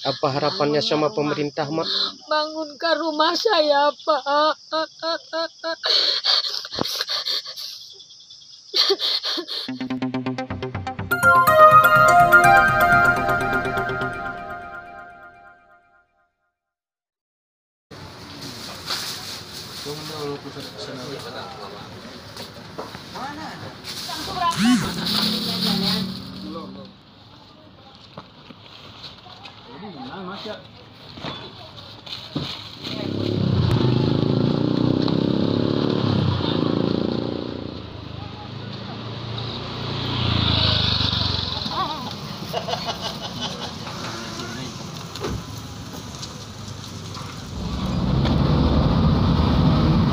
Apa harapannya sama pemerintah, Mak? Bangunkan rumah saya, Pak.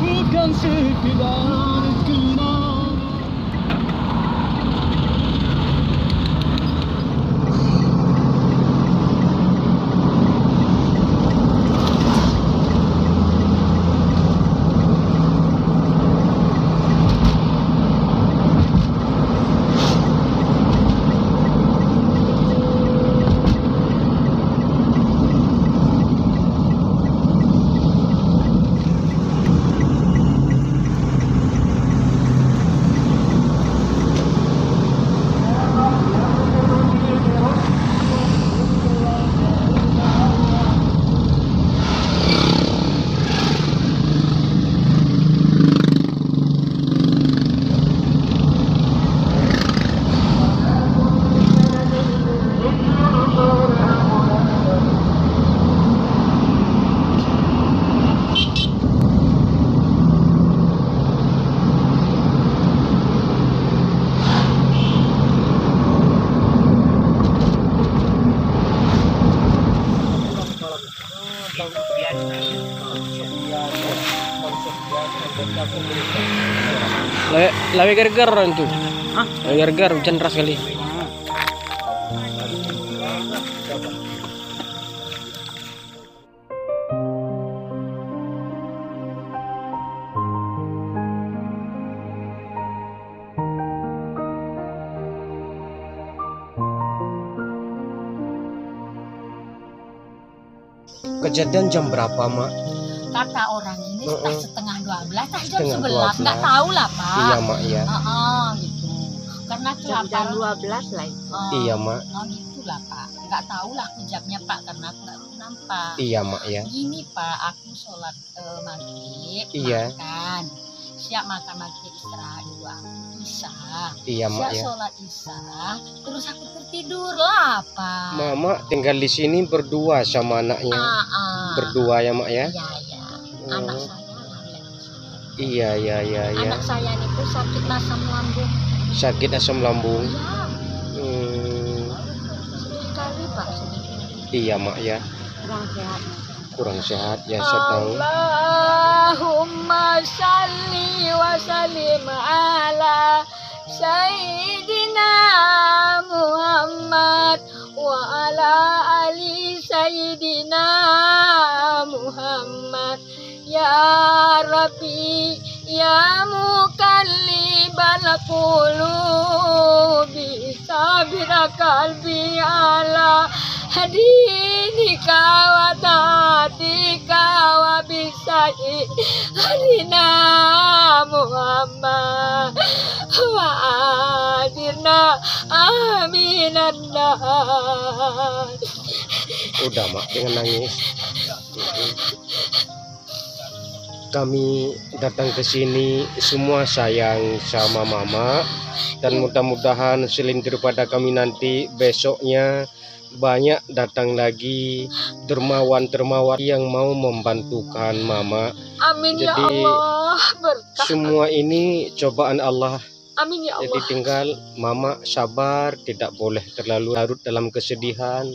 Bukan sekedar kenal. Lawe gargar itu. Hah? Lawe gargar hujan deras kali. Kejadian jam berapa, Mak? Kata orang ini setengah 12, jam Setengah 11, 12. nggak tahu lah, Pak. Iya, Mak, iya. Gitu. Karena Jam kelaparan. 12 lah itu. Iya, Mak. Gitu lah, Pak. Nggak tahu lah aku jamnya, Pak, karena aku nggak nampak. Iya, Mak, ya. Gini, Pak, aku sholat maghrib, Iya. makan. Siap makan maghrib, istirahat dulu, aku isya. Iya, Mak, Siap ya. sholat isya, terus aku tertidur lah, Pak. Mama tinggal di sini berdua sama anaknya. Berdua ya, Mak, ya? Iya, iya. Anak saya lah yang sholat. Iya, iya, iya, iya. Anak saya itu sakit asam lambung. Sakit asam lambung. Iya, sedih kali, Pak, sedih. Iya, Mak, ya. Kurang sehat. Kurang sehat ya, saya tahu. Allahumma salli wa sallim ala Sayyidina Muhammad wa ala ali Sayyidina Muhammad. Ya Rabbi, ya Mukallibal qulubi, sabir qalbi ala hadinika wa taatika wa bisai hadina Muhammad wa adirna aminan nar. Udah, Mak, jangan nangis. Kami datang ke sini semua sayang sama Mama, dan mudah-mudahan selintir pada kami nanti besoknya banyak datang lagi dermawan-dermawan yang mau membantukan Mama. Amin. Jadi, ya Allah, berkah. Semua ini cobaan Allah. Amin ya Jadi Allah. tinggal Mama sabar, tidak boleh terlalu larut dalam kesedihan.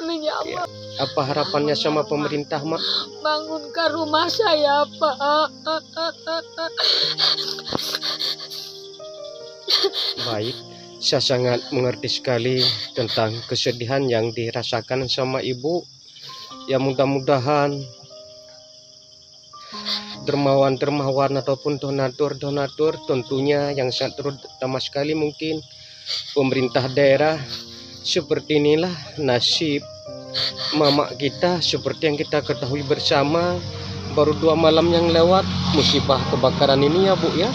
Amin ya Allah. Apa harapannya sama pemerintah, Mak? Bangunkan rumah saya, Pak. Baik, saya sangat mengerti sekali tentang kesedihan yang dirasakan sama Ibu. Ya, mudah-mudahan dermawan-dermawan ataupun donatur-donatur tentunya yang sangat terutama sekali mungkin pemerintah daerah. Seperti inilah nasib mama kita seperti yang kita ketahui bersama, baru 2 malam yang lewat musibah kebakaran ini ya Bu ya.